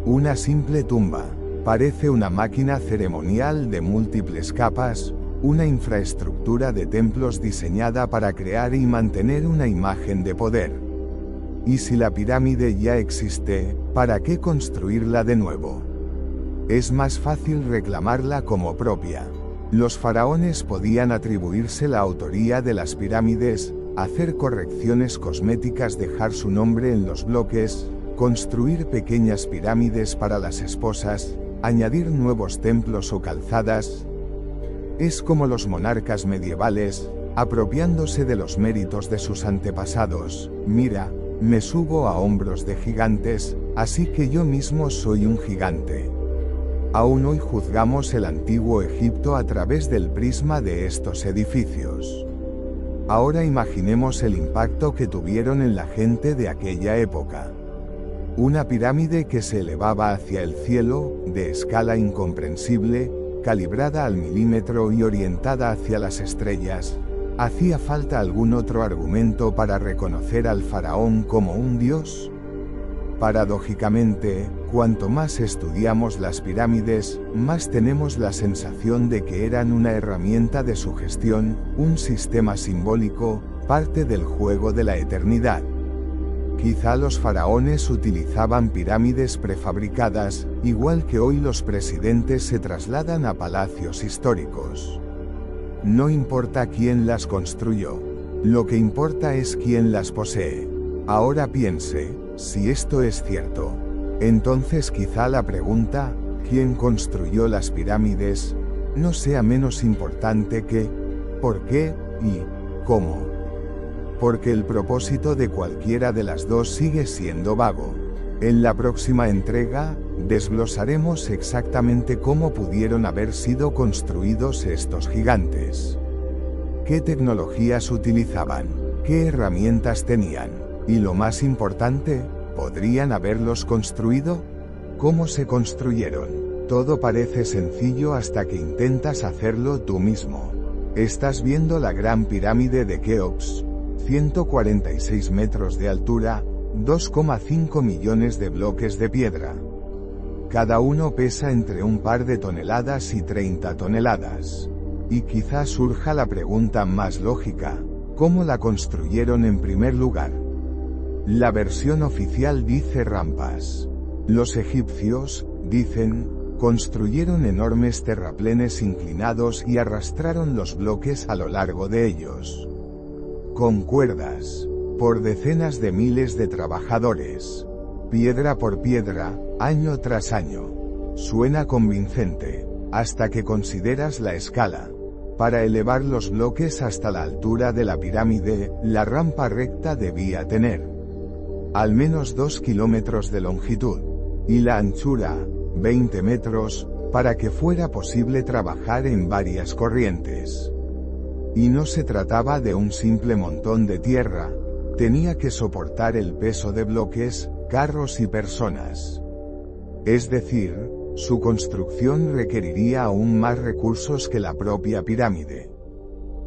Una simple tumba. Parece una máquina ceremonial de múltiples capas, una infraestructura de templos diseñada para crear y mantener una imagen de poder. Y si la pirámide ya existe, ¿para qué construirla de nuevo? Es más fácil reclamarla como propia. Los faraones podían atribuirse la autoría de las pirámides, hacer correcciones cosméticas, dejar su nombre en los bloques, construir pequeñas pirámides para las esposas, añadir nuevos templos o calzadas. Es como los monarcas medievales, apropiándose de los méritos de sus antepasados. Mira, me subo a hombros de gigantes, así que yo mismo soy un gigante. Aún hoy juzgamos el antiguo Egipto a través del prisma de estos edificios. Ahora imaginemos el impacto que tuvieron en la gente de aquella época. Una pirámide que se elevaba hacia el cielo, de escala incomprensible, calibrada al milímetro y orientada hacia las estrellas. ¿Hacía falta algún otro argumento para reconocer al faraón como un dios? Paradójicamente, cuanto más estudiamos las pirámides, más tenemos la sensación de que eran una herramienta de sugestión, un sistema simbólico, parte del juego de la eternidad. Quizá los faraones utilizaban pirámides prefabricadas, igual que hoy los presidentes se trasladan a palacios históricos. No importa quién las construyó. Lo que importa es quién las posee. Ahora piense, si esto es cierto, entonces quizá la pregunta, ¿quién construyó las pirámides?, no sea menos importante que, ¿por qué y cómo? Porque el propósito de cualquiera de las dos sigue siendo vago. En la próxima entrega, desglosaremos exactamente cómo pudieron haber sido construidos estos gigantes. ¿Qué tecnologías utilizaban? ¿Qué herramientas tenían? Y lo más importante, ¿podrían haberlos construido? ¿Cómo se construyeron? Todo parece sencillo hasta que intentas hacerlo tú mismo. Estás viendo la Gran Pirámide de Keops, 146 metros de altura, 2,5 millones de bloques de piedra. Cada uno pesa entre un par de toneladas y 30 toneladas. Y quizás surja la pregunta más lógica, ¿cómo la construyeron en primer lugar? La versión oficial dice rampas. Los egipcios, dicen, construyeron enormes terraplenes inclinados y arrastraron los bloques a lo largo de ellos. Con cuerdas, por decenas de miles de trabajadores. Piedra por piedra, año tras año. Suena convincente, hasta que consideras la escala. Para elevar los bloques hasta la altura de la pirámide, la rampa recta debía tener al menos 2 kilómetros de longitud, y la anchura, 20 metros, para que fuera posible trabajar en varias corrientes. Y no se trataba de un simple montón de tierra, tenía que soportar el peso de bloques, carros y personas. Es decir, su construcción requeriría aún más recursos que la propia pirámide.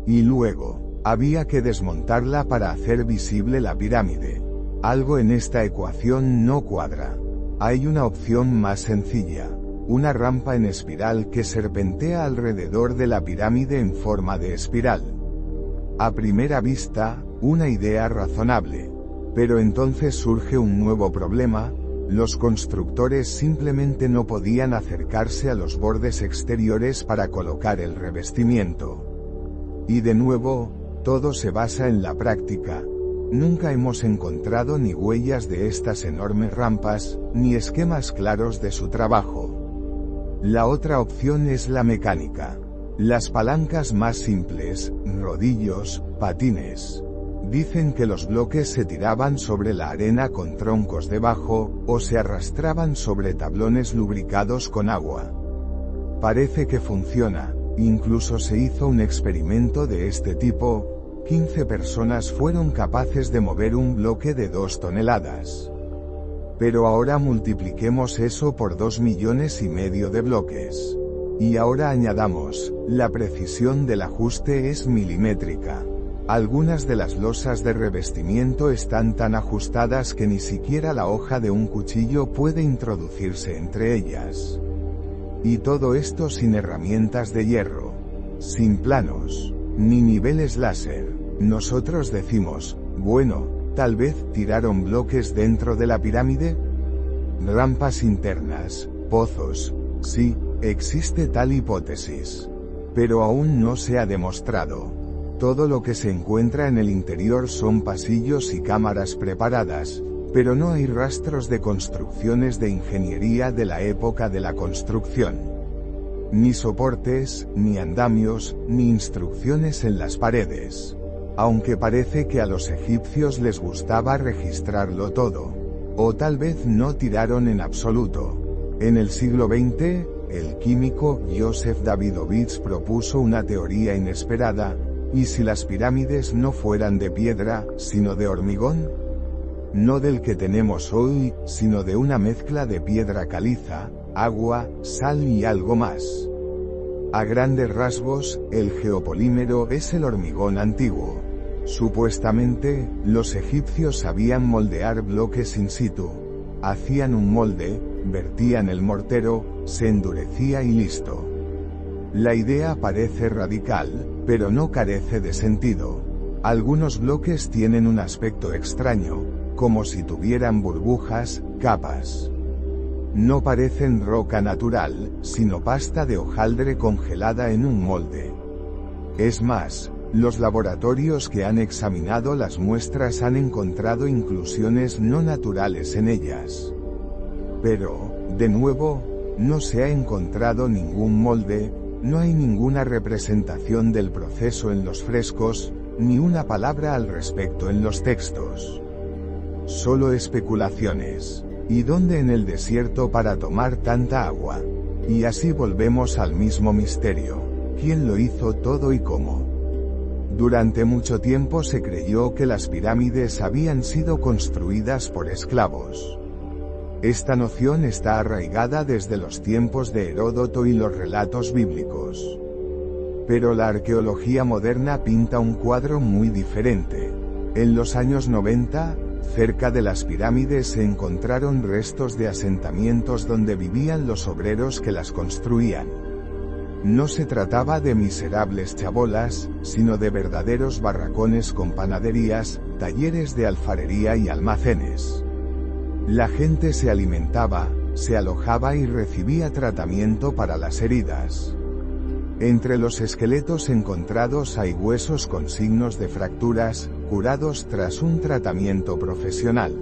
Y luego, había que desmontarla para hacer visible la pirámide. Algo en esta ecuación no cuadra. Hay una opción más sencilla, una rampa en espiral que serpentea alrededor de la pirámide en forma de espiral. A primera vista, una idea razonable. Pero entonces surge un nuevo problema, los constructores simplemente no podían acercarse a los bordes exteriores para colocar el revestimiento. Y de nuevo, todo se basa en la práctica. Nunca hemos encontrado ni huellas de estas enormes rampas, ni esquemas claros de su trabajo. La otra opción es la mecánica. Las palancas más simples, rodillos, patines. Dicen que los bloques se tiraban sobre la arena con troncos debajo, o se arrastraban sobre tablones lubricados con agua. Parece que funciona, incluso se hizo un experimento de este tipo. 15 personas fueron capaces de mover un bloque de 2 toneladas. Pero ahora multipliquemos eso por 2,5 millones de bloques. Y ahora añadamos, la precisión del ajuste es milimétrica. Algunas de las losas de revestimiento están tan ajustadas que ni siquiera la hoja de un cuchillo puede introducirse entre ellas. Y todo esto sin herramientas de hierro, sin planos, ni niveles láser. Nosotros decimos, bueno, tal vez tiraron bloques dentro de la pirámide. Rampas internas, pozos, sí, existe tal hipótesis. Pero aún no se ha demostrado. Todo lo que se encuentra en el interior son pasillos y cámaras preparadas, pero no hay rastros de construcciones de ingeniería de la época de la construcción. Ni soportes, ni andamios, ni instrucciones en las paredes. Aunque parece que a los egipcios les gustaba registrarlo todo. O tal vez no tiraron en absoluto. En el siglo XX, el químico Joseph Davidovich propuso una teoría inesperada: ¿y si las pirámides no fueran de piedra, sino de hormigón? No del que tenemos hoy, sino de una mezcla de piedra caliza, agua, sal y algo más. A grandes rasgos, el geopolímero es el hormigón antiguo. Supuestamente, los egipcios sabían moldear bloques in situ. Hacían un molde, vertían el mortero, se endurecía y listo. La idea parece radical, pero no carece de sentido. Algunos bloques tienen un aspecto extraño, como si tuvieran burbujas, capas. No parecen roca natural, sino pasta de hojaldre congelada en un molde. Es más, los laboratorios que han examinado las muestras han encontrado inclusiones no naturales en ellas. Pero, de nuevo, no se ha encontrado ningún molde, no hay ninguna representación del proceso en los frescos, ni una palabra al respecto en los textos. Solo especulaciones. ¿Y dónde en el desierto para tomar tanta agua? Y así volvemos al mismo misterio. ¿Quién lo hizo todo y cómo? Durante mucho tiempo se creyó que las pirámides habían sido construidas por esclavos. Esta noción está arraigada desde los tiempos de Heródoto y los relatos bíblicos. Pero la arqueología moderna pinta un cuadro muy diferente. En los años 90, cerca de las pirámides se encontraron restos de asentamientos donde vivían los obreros que las construían. No se trataba de miserables chabolas, sino de verdaderos barracones con panaderías, talleres de alfarería y almacenes. La gente se alimentaba, se alojaba y recibía tratamiento para las heridas. Entre los esqueletos encontrados hay huesos con signos de fracturas, curados tras un tratamiento profesional.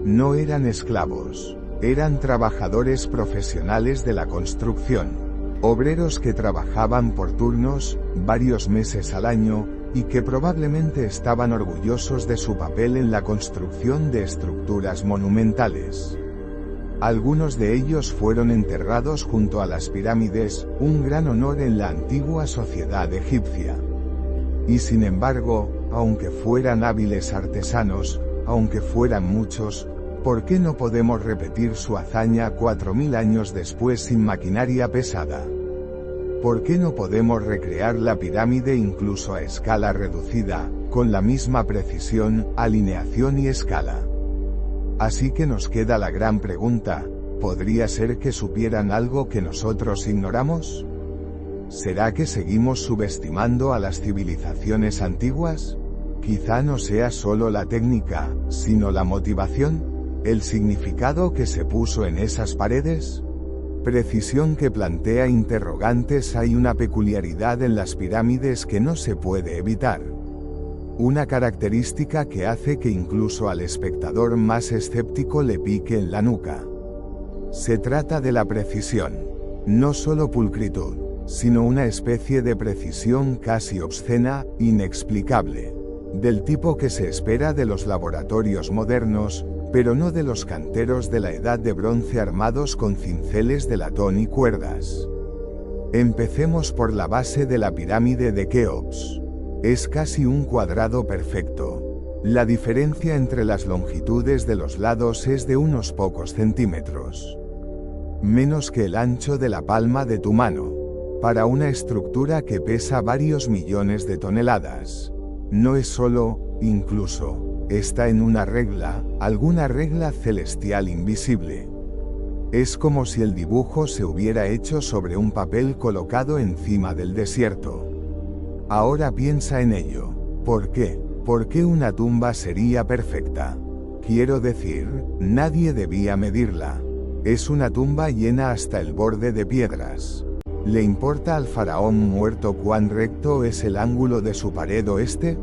No eran esclavos, eran trabajadores profesionales de la construcción. Obreros que trabajaban por turnos, varios meses al año, y que probablemente estaban orgullosos de su papel en la construcción de estructuras monumentales. Algunos de ellos fueron enterrados junto a las pirámides, un gran honor en la antigua sociedad egipcia. Y sin embargo, aunque fueran hábiles artesanos, aunque fueran muchos, ¿por qué no podemos repetir su hazaña 4000 años después sin maquinaria pesada? ¿Por qué no podemos recrear la pirámide incluso a escala reducida, con la misma precisión, alineación y escala? Así que nos queda la gran pregunta: ¿podría ser que supieran algo que nosotros ignoramos? ¿Será que seguimos subestimando a las civilizaciones antiguas? Quizá no sea solo la técnica, sino la motivación. ¿El significado que se puso en esas paredes? Precisión que plantea interrogantes. Hay una peculiaridad en las pirámides que no se puede evitar. Una característica que hace que incluso al espectador más escéptico le pique en la nuca. Se trata de la precisión. No solo pulcritud, sino una especie de precisión casi obscena, inexplicable. Del tipo que se espera de los laboratorios modernos, pero no de los canteros de la Edad de Bronce armados con cinceles de latón y cuerdas. Empecemos por la base de la pirámide de Keops. Es casi un cuadrado perfecto. La diferencia entre las longitudes de los lados es de unos pocos centímetros. Menos que el ancho de la palma de tu mano. Para una estructura que pesa varios millones de toneladas. no es solo, incluso, está en una regla, alguna regla celestial invisible. Es como si el dibujo se hubiera hecho sobre un papel colocado encima del desierto. Ahora piensa en ello. ¿Por qué? ¿Por qué una tumba sería perfecta? Quiero decir, nadie debía medirla. Es una tumba llena hasta el borde de piedras. ¿Le importa al faraón muerto cuán recto es el ángulo de su pared oeste?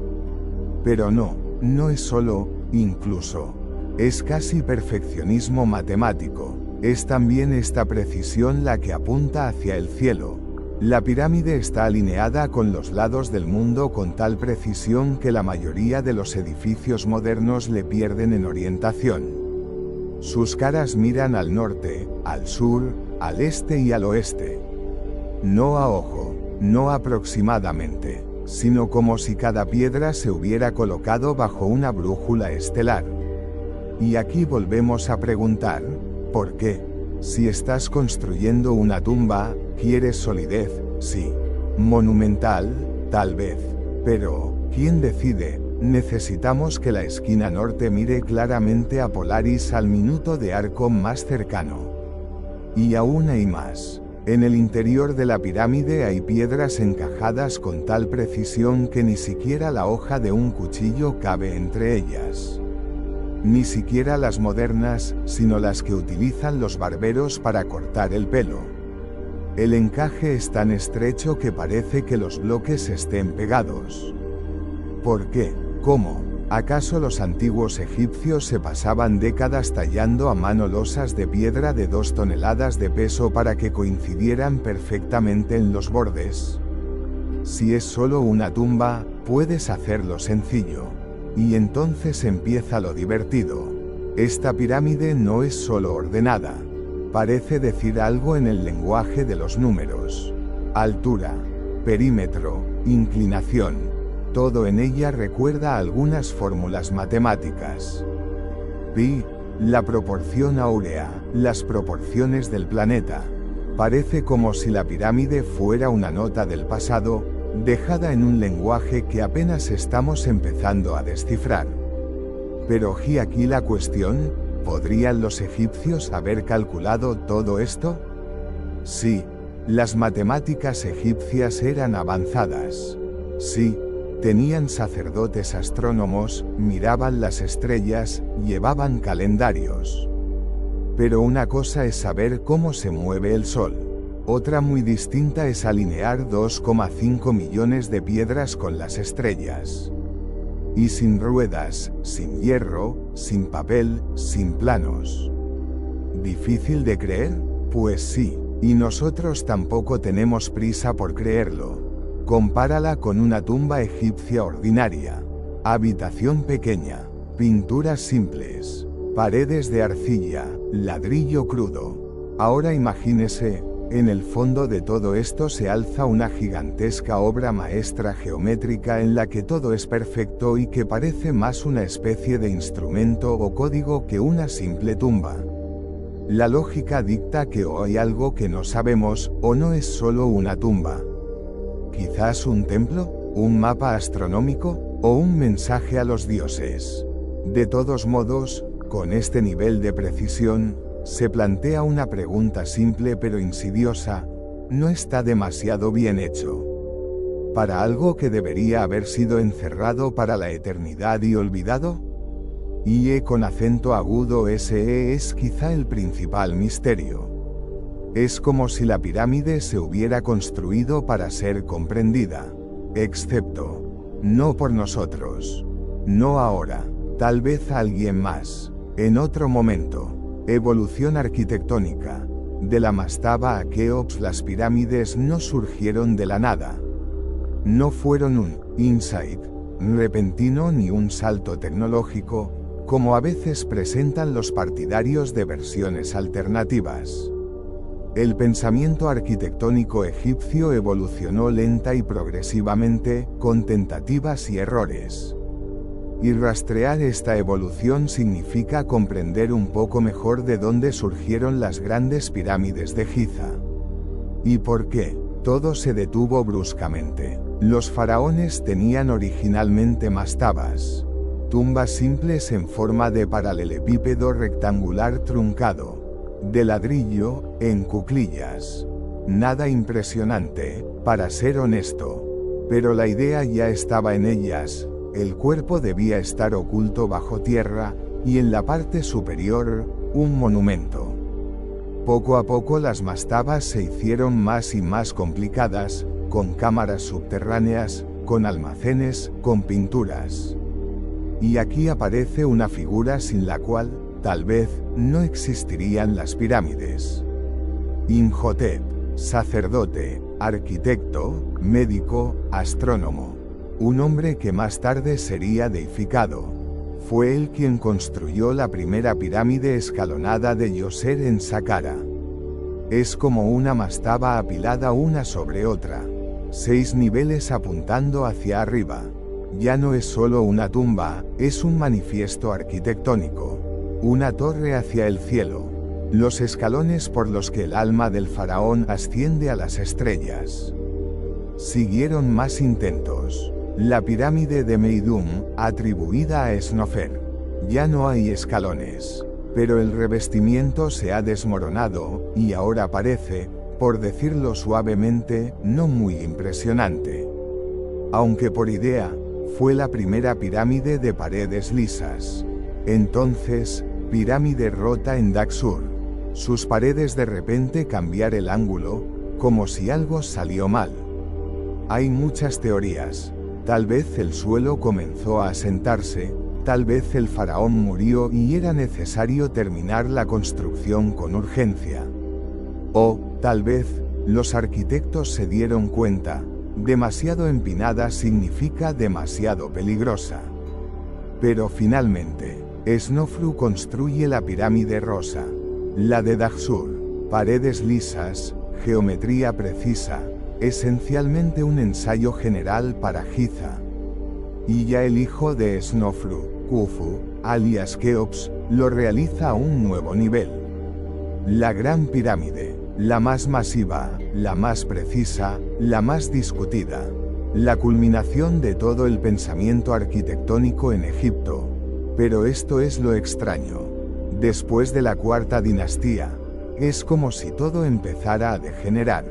Pero no, no es solo, incluso. Es casi perfeccionismo matemático. Es también esta precisión la que apunta hacia el cielo. La pirámide está alineada con los lados del mundo con tal precisión que la mayoría de los edificios modernos le pierden en orientación. Sus caras miran al norte, al sur, al este y al oeste. No a ojo, no aproximadamente, sino como si cada piedra se hubiera colocado bajo una brújula estelar. Y aquí volvemos a preguntar, ¿por qué? Si estás construyendo una tumba, ¿quieres solidez? Sí. Monumental, tal vez. Pero, ¿quién decide? Necesitamos que la esquina norte mire claramente a Polaris al minuto de arco más cercano. Y aún hay más. En el interior de la pirámide hay piedras encajadas con tal precisión que ni siquiera la hoja de un cuchillo cabe entre ellas. Ni siquiera las modernas, sino las que utilizan los barberos para cortar el pelo. El encaje es tan estrecho que parece que los bloques estén pegados. ¿Por qué? ¿Cómo? ¿Acaso los antiguos egipcios se pasaban décadas tallando a mano losas de piedra de 2 toneladas de peso para que coincidieran perfectamente en los bordes? Si es solo una tumba, puedes hacerlo sencillo. Y entonces empieza lo divertido. Esta pirámide no es solo ordenada. Parece decir algo en el lenguaje de los números. Altura, perímetro, inclinación. Todo en ella recuerda algunas fórmulas matemáticas. Pi, la proporción áurea, las proporciones del planeta. Parece como si la pirámide fuera una nota del pasado, dejada en un lenguaje que apenas estamos empezando a descifrar. Pero ¿y aquí la cuestión? ¿Podrían los egipcios haber calculado todo esto? Sí, las matemáticas egipcias eran avanzadas. Sí, tenían sacerdotes astrónomos, miraban las estrellas, llevaban calendarios. Pero una cosa es saber cómo se mueve el sol. Otra muy distinta es alinear 2,5 millones de piedras con las estrellas. Y sin ruedas, sin hierro, sin papel, sin planos. ¿Difícil de creer? Pues sí, y nosotros tampoco tenemos prisa por creerlo. Compárala con una tumba egipcia ordinaria. Habitación pequeña, pinturas simples, paredes de arcilla, ladrillo crudo. Ahora imagínese, en el fondo de todo esto se alza una gigantesca obra maestra geométrica en la que todo es perfecto y que parece más una especie de instrumento o código que una simple tumba. La lógica dicta que o hay algo que no sabemos, o no es solo una tumba. ¿Quizás un templo, un mapa astronómico, o un mensaje a los dioses? De todos modos, con este nivel de precisión, se plantea una pregunta simple pero insidiosa: ¿no está demasiado bien hecho? ¿Para algo que debería haber sido encerrado para la eternidad y olvidado? Y con acento agudo ese es quizá el principal misterio. Es como si la pirámide se hubiera construido para ser comprendida. Excepto, no por nosotros. No ahora, tal vez alguien más, en otro momento. Evolución arquitectónica. De la mastaba a Keops las pirámides no surgieron de la nada. No fueron un insight repentino ni un salto tecnológico, como a veces presentan los partidarios de versiones alternativas. El pensamiento arquitectónico egipcio evolucionó lenta y progresivamente, con tentativas y errores. Y rastrear esta evolución significa comprender un poco mejor de dónde surgieron las grandes pirámides de Giza. ¿Y por qué todo se detuvo bruscamente? Los faraones tenían originalmente mastabas, tumbas simples en forma de paralelepípedo rectangular truncado, de ladrillo, en cuclillas. Nada impresionante, para ser honesto. Pero la idea ya estaba en ellas, el cuerpo debía estar oculto bajo tierra, y en la parte superior, un monumento. Poco a poco las mastabas se hicieron más y más complicadas, con cámaras subterráneas, con almacenes, con pinturas. Y aquí aparece una figura sin la cual, tal vez, no existirían las pirámides. Imhotep, sacerdote, arquitecto, médico, astrónomo. Un hombre que más tarde sería deificado. Fue él quien construyó la primera pirámide escalonada de Djoser en Saqqara. Es como una mastaba apilada una sobre otra. 6 niveles apuntando hacia arriba. Ya no es solo una tumba, es un manifiesto arquitectónico. Una torre hacia el cielo. Los escalones por los que el alma del faraón asciende a las estrellas. Siguieron más intentos. La pirámide de Meidum, atribuida a Esnofer. Ya no hay escalones. Pero el revestimiento se ha desmoronado, y ahora parece, por decirlo suavemente, no muy impresionante. Aunque por idea, fue la primera pirámide de paredes lisas. Entonces, pirámide rota en Daksur. Sus paredes de repente cambiar el ángulo, como si algo salió mal. Hay muchas teorías. Tal vez el suelo comenzó a asentarse, tal vez el faraón murió y era necesario terminar la construcción con urgencia. O, tal vez, los arquitectos se dieron cuenta, demasiado empinada significa demasiado peligrosa. Pero finalmente, Snofru construye la pirámide rosa, la de Daksur, paredes lisas, geometría precisa, esencialmente un ensayo general para Giza. Y ya el hijo de Snofru, Khufu, alias Keops, lo realiza a un nuevo nivel. La Gran Pirámide, la más masiva, la más precisa, la más discutida. La culminación de todo el pensamiento arquitectónico en Egipto. Pero esto es lo extraño. Después de la cuarta dinastía, es como si todo empezara a degenerar.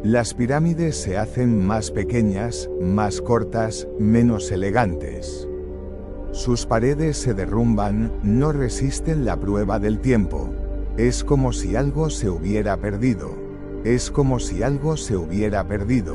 Las pirámides se hacen más pequeñas, más cortas, menos elegantes. Sus paredes se derrumban, no resisten la prueba del tiempo. Es como si algo se hubiera perdido. Es como si algo se hubiera perdido.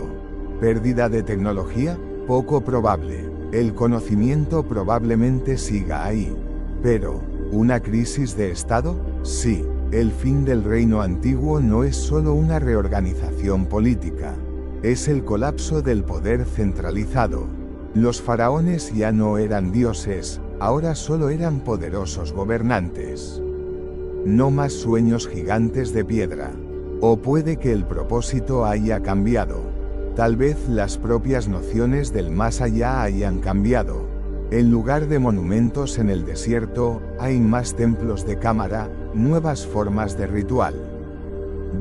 ¿Pérdida de tecnología? Poco probable. El conocimiento probablemente siga ahí. Pero, ¿una crisis de Estado? Sí. El fin del reino antiguo no es solo una reorganización política. Es el colapso del poder centralizado. Los faraones ya no eran dioses, ahora solo eran poderosos gobernantes. No más sueños gigantes de piedra. O puede que el propósito haya cambiado. Tal vez las propias nociones del más allá hayan cambiado. En lugar de monumentos en el desierto, hay más templos de cámara, nuevas formas de ritual.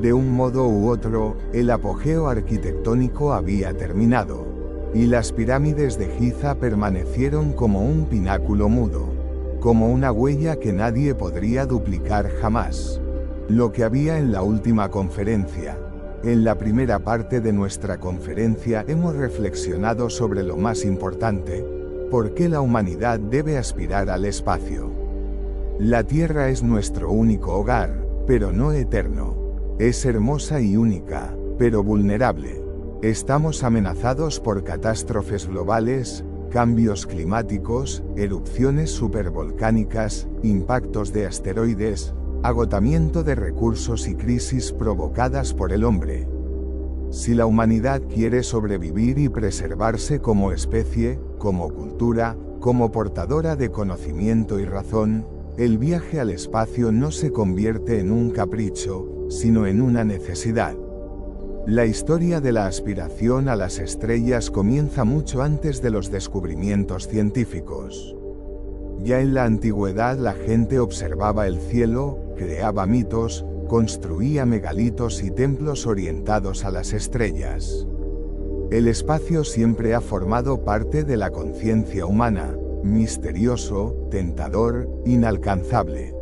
De un modo u otro, el apogeo arquitectónico había terminado. Y las pirámides de Giza permanecieron como un pináculo mudo. Como una huella que nadie podría duplicar jamás. Lo que había en la última conferencia. En la primera parte de nuestra conferencia hemos reflexionado sobre lo más importante. ¿Por qué la humanidad debe aspirar al espacio? La Tierra es nuestro único hogar, pero no eterno. Es hermosa y única, pero vulnerable. Estamos amenazados por catástrofes globales, cambios climáticos, erupciones supervolcánicas, impactos de asteroides, agotamiento de recursos y crisis provocadas por el hombre. Si la humanidad quiere sobrevivir y preservarse como especie, como cultura, como portadora de conocimiento y razón, el viaje al espacio no se convierte en un capricho, sino en una necesidad. La historia de la aspiración a las estrellas comienza mucho antes de los descubrimientos científicos. Ya en la antigüedad la gente observaba el cielo, creaba mitos, construía megalitos y templos orientados a las estrellas. El espacio siempre ha formado parte de la conciencia humana, misterioso, tentador, inalcanzable.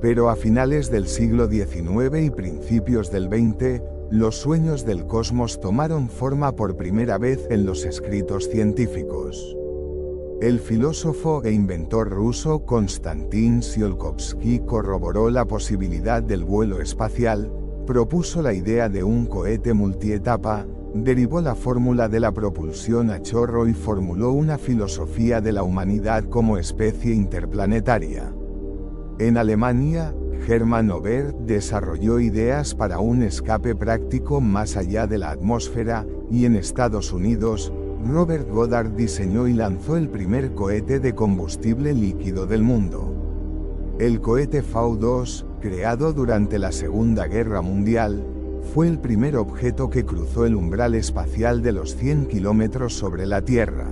Pero a finales del siglo XIX y principios del XX, los sueños del cosmos tomaron forma por primera vez en los escritos científicos. El filósofo e inventor ruso Konstantin Tsiolkovsky corroboró la posibilidad del vuelo espacial, propuso la idea de un cohete multietapa, derivó la fórmula de la propulsión a chorro y formuló una filosofía de la humanidad como especie interplanetaria. En Alemania, Hermann Oberth desarrolló ideas para un escape práctico más allá de la atmósfera, y en Estados Unidos, Robert Goddard diseñó y lanzó el primer cohete de combustible líquido del mundo. El cohete V-2, creado durante la Segunda Guerra Mundial, fue el primer objeto que cruzó el umbral espacial de los 100 kilómetros sobre la Tierra.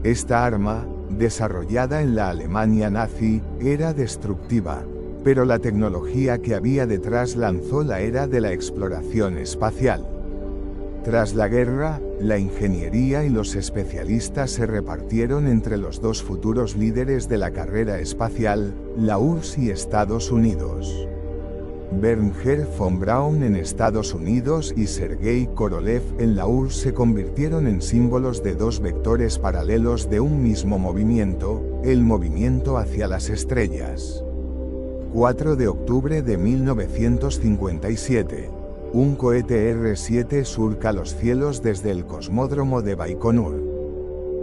Esta arma, desarrollada en la Alemania nazi, era destructiva, pero la tecnología que había detrás lanzó la era de la exploración espacial. Tras la guerra, la ingeniería y los especialistas se repartieron entre los dos futuros líderes de la carrera espacial, la URSS y Estados Unidos. Wernher von Braun en Estados Unidos y Sergei Korolev en la URSS se convirtieron en símbolos de dos vectores paralelos de un mismo movimiento, el movimiento hacia las estrellas. 4 de octubre de 1957. Un cohete R-7 surca los cielos desde el cosmódromo de Baikonur.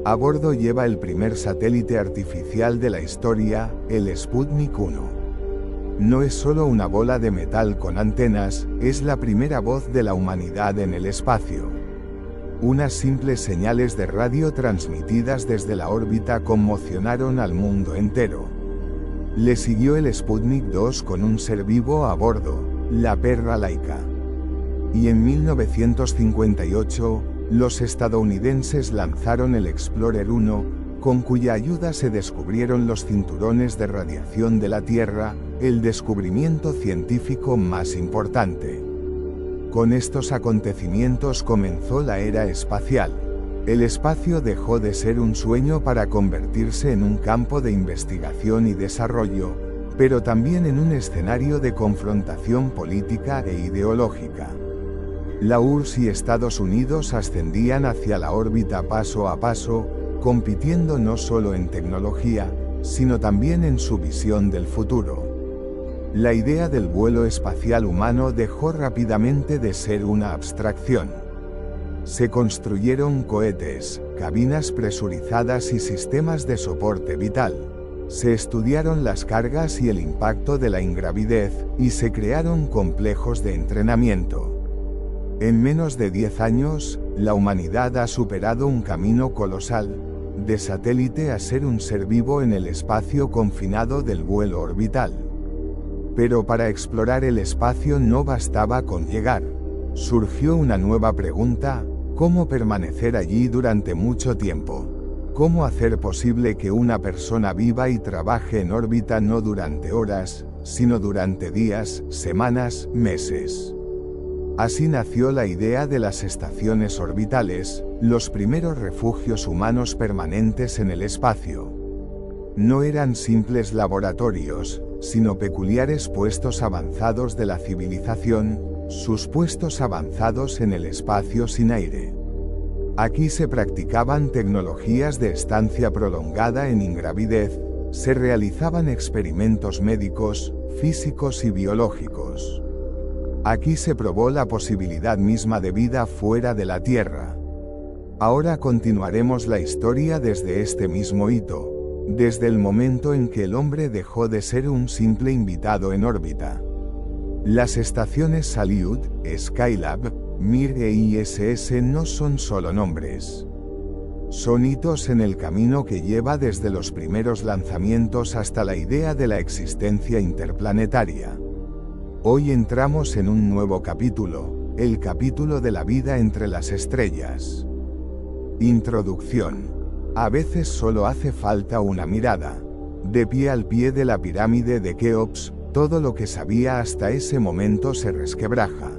A bordo lleva el primer satélite artificial de la historia, el Sputnik 1. No es solo una bola de metal con antenas, es la primera voz de la humanidad en el espacio. Unas simples señales de radio transmitidas desde la órbita conmocionaron al mundo entero. Le siguió el Sputnik 2 con un ser vivo a bordo, la perra Laika. Y en 1958, los estadounidenses lanzaron el Explorer 1, con cuya ayuda se descubrieron los cinturones de radiación de la Tierra, el descubrimiento científico más importante. Con estos acontecimientos comenzó la era espacial. El espacio dejó de ser un sueño para convertirse en un campo de investigación y desarrollo, pero también en un escenario de confrontación política e ideológica. La URSS y Estados Unidos ascendían hacia la órbita paso a paso, compitiendo no solo en tecnología, sino también en su visión del futuro. La idea del vuelo espacial humano dejó rápidamente de ser una abstracción. Se construyeron cohetes, cabinas presurizadas y sistemas de soporte vital. Se estudiaron las cargas y el impacto de la ingravidez, y se crearon complejos de entrenamiento. En menos de 10 años, la humanidad ha superado un camino colosal, de satélite a ser un ser vivo en el espacio confinado del vuelo orbital. Pero para explorar el espacio no bastaba con llegar. Surgió una nueva pregunta: ¿cómo permanecer allí durante mucho tiempo? ¿Cómo hacer posible que una persona viva y trabaje en órbita no durante horas, sino durante días, semanas, meses? Así nació la idea de las estaciones orbitales, los primeros refugios humanos permanentes en el espacio. No eran simples laboratorios, sino peculiares puestos avanzados de la civilización, sus puestos avanzados en el espacio sin aire. Aquí se practicaban tecnologías de estancia prolongada en ingravidez, se realizaban experimentos médicos, físicos y biológicos. Aquí se probó la posibilidad misma de vida fuera de la Tierra. Ahora continuaremos la historia desde este mismo hito, desde el momento en que el hombre dejó de ser un simple invitado en órbita. Las estaciones Salyut, Skylab, Mir e ISS no son solo nombres. Son hitos en el camino que lleva desde los primeros lanzamientos hasta la idea de la existencia interplanetaria. Hoy entramos en un nuevo capítulo, el capítulo de la vida entre las estrellas. Introducción. A veces solo hace falta una mirada. De pie al pie de la pirámide de Keops, todo lo que sabía hasta ese momento se resquebraja.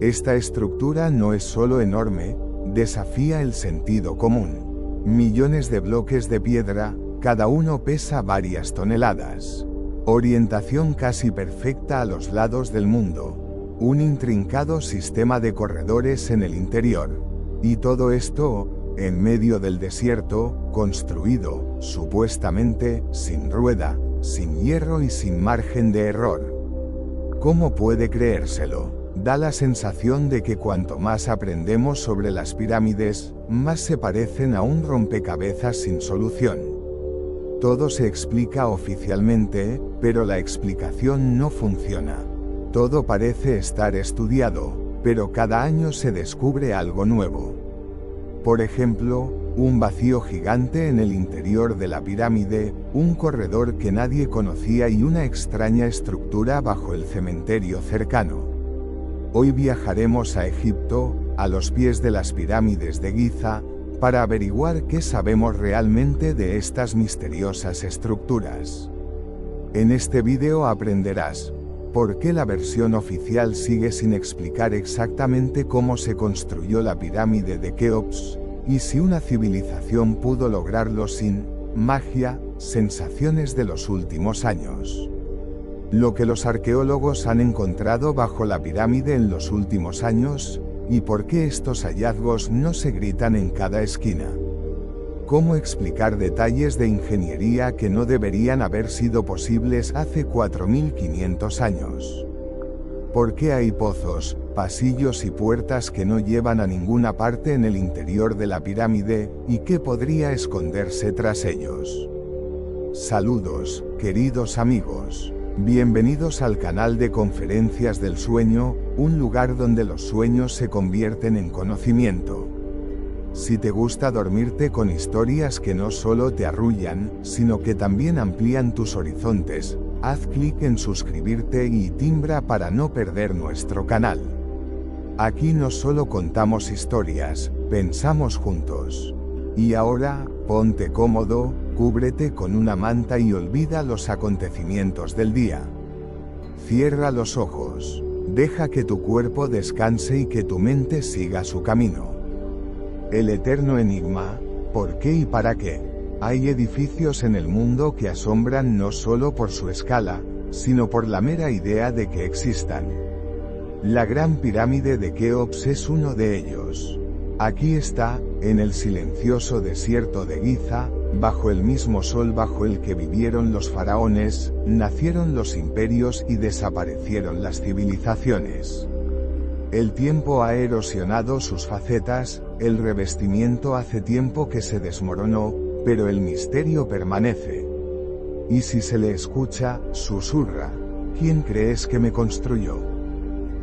Esta estructura no es solo enorme, Desafía el sentido común. Millones de bloques de piedra, cada uno pesa varias toneladas. Orientación casi perfecta a los lados del mundo. Un intrincado sistema de corredores en el interior. Y todo esto, en medio del desierto, construido, supuestamente, sin rueda, sin hierro y sin margen de error. ¿Cómo puede creérselo? Da la sensación de que cuanto más aprendemos sobre las pirámides, más se parecen a un rompecabezas sin solución. Todo se explica oficialmente, pero la explicación no funciona. Todo parece estar estudiado, pero cada año se descubre algo nuevo. Por ejemplo, un vacío gigante en el interior de la pirámide, un corredor que nadie conocía y una extraña estructura bajo el cementerio cercano. Hoy viajaremos a Egipto, a los pies de las pirámides de Giza, para averiguar qué sabemos realmente de estas misteriosas estructuras. En este vídeo aprenderás por qué la versión oficial sigue sin explicar exactamente cómo se construyó la pirámide de Keops, y si una civilización pudo lograrlo sin magia, sensaciones de los últimos años. Lo que los arqueólogos han encontrado bajo la pirámide en los últimos años, y por qué estos hallazgos no se gritan en cada esquina. ¿Cómo explicar detalles de ingeniería que no deberían haber sido posibles hace 4500 años? ¿Por qué hay pozos, pasillos y puertas que no llevan a ninguna parte en el interior de la pirámide, y qué podría esconderse tras ellos? Saludos, queridos amigos. Bienvenidos al canal de Conferencias del Sueño, un lugar donde los sueños se convierten en conocimiento. Si te gusta dormirte con historias que no solo te arrullan, sino que también amplían tus horizontes, haz clic en suscribirte y timbra para no perder nuestro canal. Aquí no solo contamos historias, pensamos juntos. Y ahora, ponte cómodo, cúbrete con una manta y olvida los acontecimientos del día. Cierra los ojos, deja que tu cuerpo descanse y que tu mente siga su camino. El eterno enigma, ¿por qué y para qué? Hay edificios en el mundo que asombran no solo por su escala, sino por la mera idea de que existan. La Gran Pirámide de Keops es uno de ellos. Aquí está, en el silencioso desierto de Giza, bajo el mismo sol bajo el que vivieron los faraones, nacieron los imperios y desaparecieron las civilizaciones. El tiempo ha erosionado sus facetas, el revestimiento hace tiempo que se desmoronó, pero el misterio permanece. Y si se le escucha, susurra, ¿quién crees que me construyó?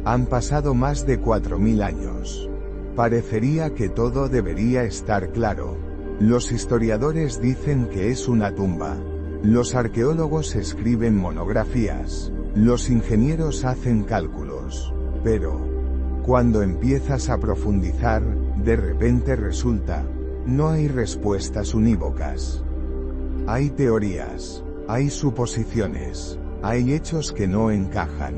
Han pasado más de 4000 años. Parecería que todo debería estar claro. Los historiadores dicen que es una tumba. Los arqueólogos escriben monografías. Los ingenieros hacen cálculos. Pero cuando empiezas a profundizar, de repente resulta, no hay respuestas unívocas. Hay teorías, hay suposiciones, hay hechos que no encajan.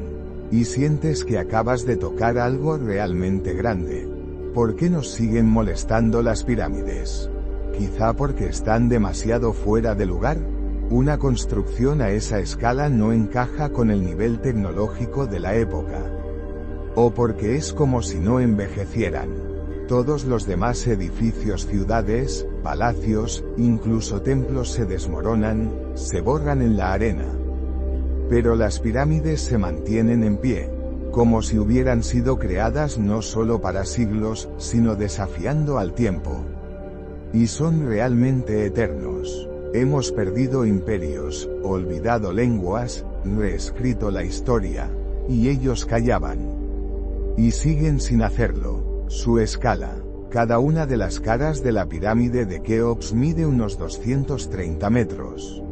Y sientes que acabas de tocar algo realmente grande. ¿Por qué nos siguen molestando las pirámides? Quizá porque están demasiado fuera de lugar. Una construcción a esa escala no encaja con el nivel tecnológico de la época. O porque es como si no envejecieran. Todos los demás edificios, ciudades, palacios, incluso templos se desmoronan, se borran en la arena. Pero las pirámides se mantienen en pie, como si hubieran sido creadas no solo para siglos, sino desafiando al tiempo. Y son realmente eternos. Hemos perdido imperios, olvidado lenguas, reescrito la historia, y ellos callaban. Y siguen sin hacerlo. Su escala. Cada una de las caras de la pirámide de Keops mide unos 230 metros.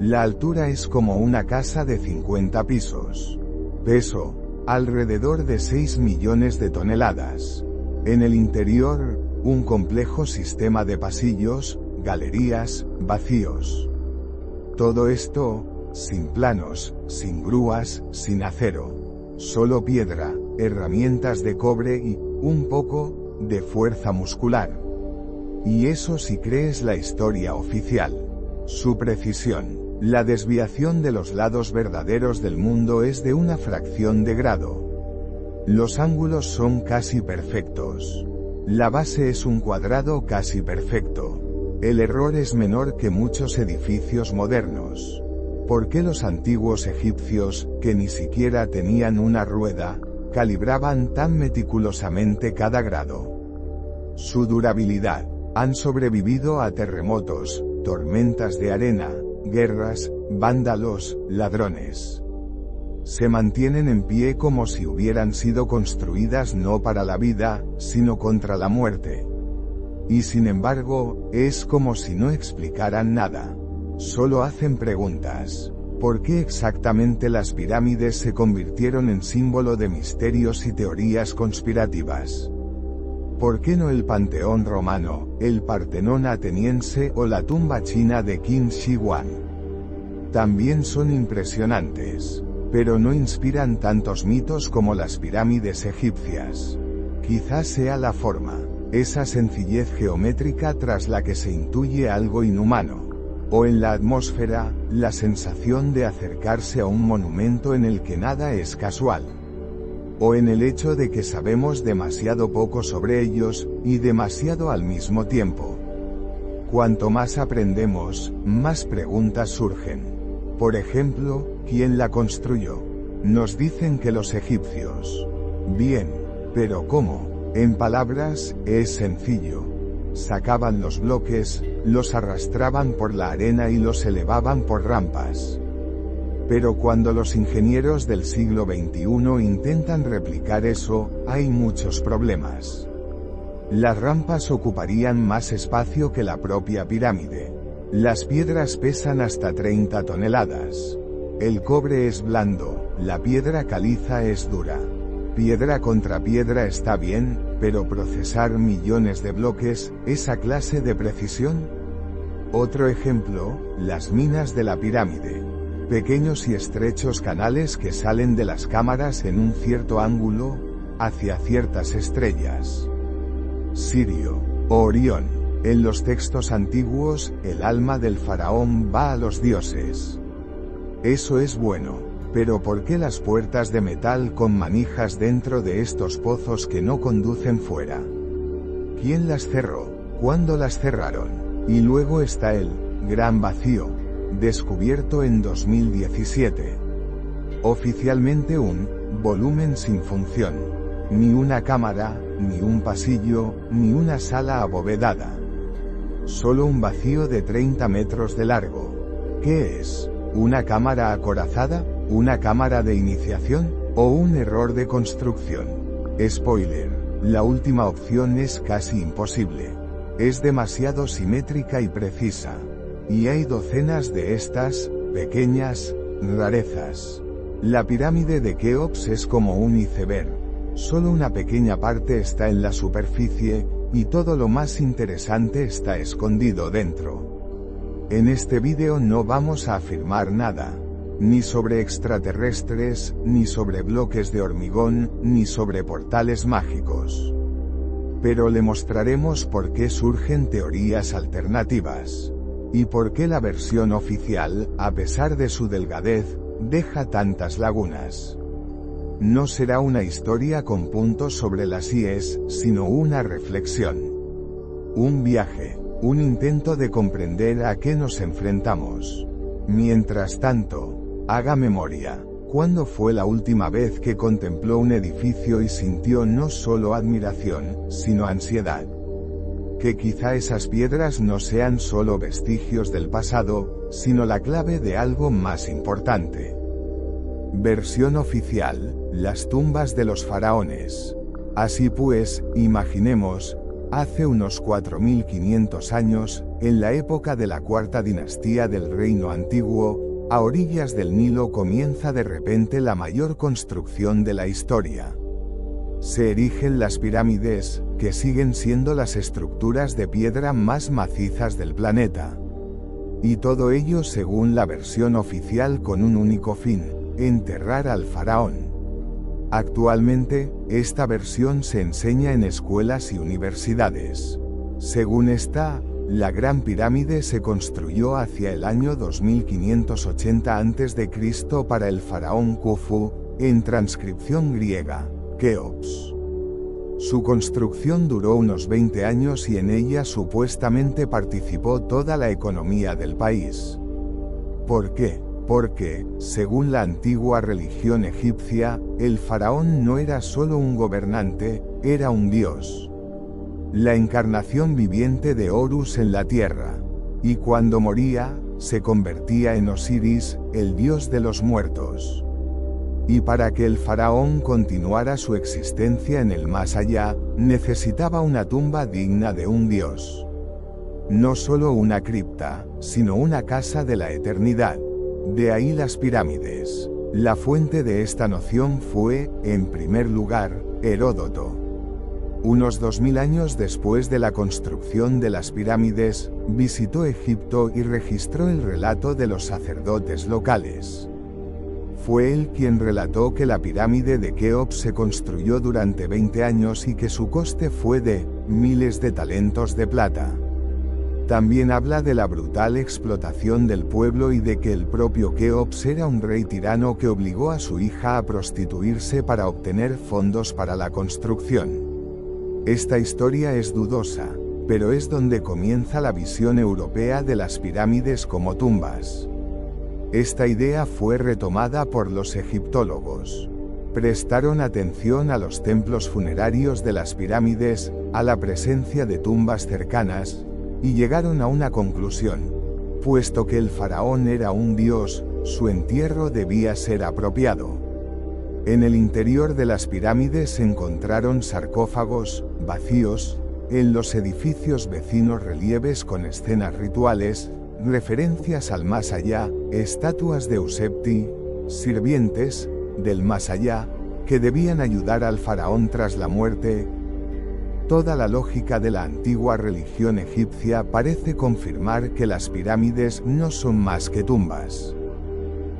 La altura es como una casa de 50 pisos. Peso, alrededor de 6 millones de toneladas. En el interior, un complejo sistema de pasillos, galerías, vacíos. Todo esto, sin planos, sin grúas, sin acero. Solo piedra, herramientas de cobre y, un poco, de fuerza muscular. Y eso si crees la historia oficial. Su precisión. La desviación de los lados verdaderos del mundo es de una fracción de grado. Los ángulos son casi perfectos. La base es un cuadrado casi perfecto. El error es menor que muchos edificios modernos. ¿Por qué los antiguos egipcios, que ni siquiera tenían una rueda, calibraban tan meticulosamente cada grado? Su durabilidad. Han sobrevivido a terremotos, tormentas de arena, guerras, vándalos, ladrones. Se mantienen en pie como si hubieran sido construidas no para la vida, sino contra la muerte. Y sin embargo, es como si no explicaran nada. Solo hacen preguntas. ¿Por qué exactamente las pirámides se convirtieron en símbolo de misterios y teorías conspirativas? ¿Por qué no el Panteón romano, el Partenón ateniense o la tumba china de Qin Shi Huang? También son impresionantes, pero no inspiran tantos mitos como las pirámides egipcias. Quizás sea la forma, esa sencillez geométrica tras la que se intuye algo inhumano. O en la atmósfera, la sensación de acercarse a un monumento en el que nada es casual. O en el hecho de que sabemos demasiado poco sobre ellos, y demasiado al mismo tiempo. Cuanto más aprendemos, más preguntas surgen. Por ejemplo, ¿quién la construyó? Nos dicen que los egipcios. Bien, pero ¿cómo? En palabras, es sencillo. Sacaban los bloques, los arrastraban por la arena y los elevaban por rampas. Pero cuando los ingenieros del siglo XXI intentan replicar eso, hay muchos problemas. Las rampas ocuparían más espacio que la propia pirámide. Las piedras pesan hasta 30 toneladas. El cobre es blando, la piedra caliza es dura. Piedra contra piedra está bien, pero procesar millones de bloques, ¿esa clase de precisión? Otro ejemplo, las minas de la pirámide. Pequeños y estrechos canales que salen de las cámaras en un cierto ángulo, hacia ciertas estrellas. Sirio, o Orión. En los textos antiguos, el alma del faraón va a los dioses. Eso es bueno, pero ¿por qué las puertas de metal con manijas dentro de estos pozos que no conducen fuera? ¿Quién las cerró? ¿Cuándo las cerraron? Y luego está el gran vacío, descubierto en 2017. Oficialmente un volumen sin función. Ni una cámara, ni un pasillo, ni una sala abovedada. Solo un vacío de 30 metros de largo. ¿Qué es? ¿Una cámara acorazada? ¿Una cámara de iniciación? ¿O un error de construcción? Spoiler, la última opción es casi imposible. Es demasiado simétrica y precisa. Y hay docenas de estas, pequeñas, rarezas. La pirámide de Keops es como un iceberg. Solo una pequeña parte está en la superficie, y todo lo más interesante está escondido dentro. En este vídeo no vamos a afirmar nada. Ni sobre extraterrestres, ni sobre bloques de hormigón, ni sobre portales mágicos. Pero le mostraremos por qué surgen teorías alternativas. Y por qué la versión oficial, a pesar de su delgadez, deja tantas lagunas. No será una historia con puntos sobre las íes, sino una reflexión. Un viaje, un intento de comprender a qué nos enfrentamos. Mientras tanto, haga memoria. ¿Cuándo fue la última vez que contempló un edificio y sintió no solo admiración, sino ansiedad? Que quizá esas piedras no sean solo vestigios del pasado, sino la clave de algo más importante. Versión oficial, las tumbas de los faraones. Así pues, imaginemos, hace unos 4500 años, en la época de la cuarta dinastía del Reino Antiguo, a orillas del Nilo comienza de repente la mayor construcción de la historia. Se erigen las pirámides, que siguen siendo las estructuras de piedra más macizas del planeta. Y todo ello según la versión oficial con un único fin: enterrar al faraón. Actualmente, esta versión se enseña en escuelas y universidades. Según esta, la Gran Pirámide se construyó hacia el año 2580 a.C. para el faraón Khufu, en transcripción griega, Keops. Su construcción duró unos 20 años y en ella supuestamente participó toda la economía del país. ¿Por qué? Porque, según la antigua religión egipcia, el faraón no era solo un gobernante, era un dios. La encarnación viviente de Horus en la tierra. Y cuando moría, se convertía en Osiris, el dios de los muertos. Y para que el faraón continuara su existencia en el más allá, necesitaba una tumba digna de un dios. No solo una cripta, sino una casa de la eternidad. De ahí las pirámides. La fuente de esta noción fue, en primer lugar, Heródoto. Unos 2000 años después de la construcción de las pirámides, visitó Egipto y registró el relato de los sacerdotes locales. Fue él quien relató que la pirámide de Keops se construyó durante 20 años y que su coste fue de miles de talentos de plata. También habla de la brutal explotación del pueblo y de que el propio Keops era un rey tirano que obligó a su hija a prostituirse para obtener fondos para la construcción. Esta historia es dudosa, pero es donde comienza la visión europea de las pirámides como tumbas. Esta idea fue retomada por los egiptólogos. Prestaron atención a los templos funerarios de las pirámides, a la presencia de tumbas cercanas, y llegaron a una conclusión. Puesto que el faraón era un dios, su entierro debía ser apropiado. En el interior de las pirámides se encontraron sarcófagos, vacíos, en los edificios vecinos relieves con escenas rituales, referencias al más allá, estatuas de Usepti, sirvientes, del más allá, que debían ayudar al faraón tras la muerte. Toda la lógica de la antigua religión egipcia parece confirmar que las pirámides no son más que tumbas.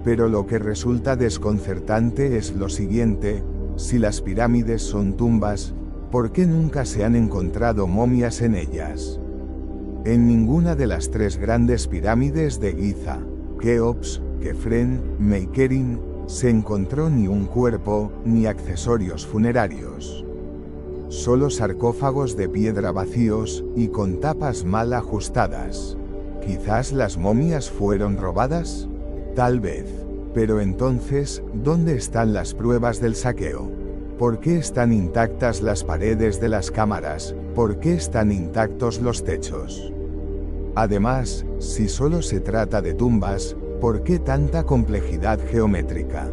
Pero lo que resulta desconcertante es lo siguiente: si las pirámides son tumbas, ¿por qué nunca se han encontrado momias en ellas? En ninguna de las tres grandes pirámides de Giza, Keops, Kefren, Meikerin, se encontró ni un cuerpo, ni accesorios funerarios. Solo sarcófagos de piedra vacíos, y con tapas mal ajustadas. ¿Quizás las momias fueron robadas? Tal vez. Pero entonces, ¿dónde están las pruebas del saqueo? ¿Por qué están intactas las paredes de las cámaras? ¿Por qué están intactos los techos? Además, si solo se trata de tumbas, ¿por qué tanta complejidad geométrica?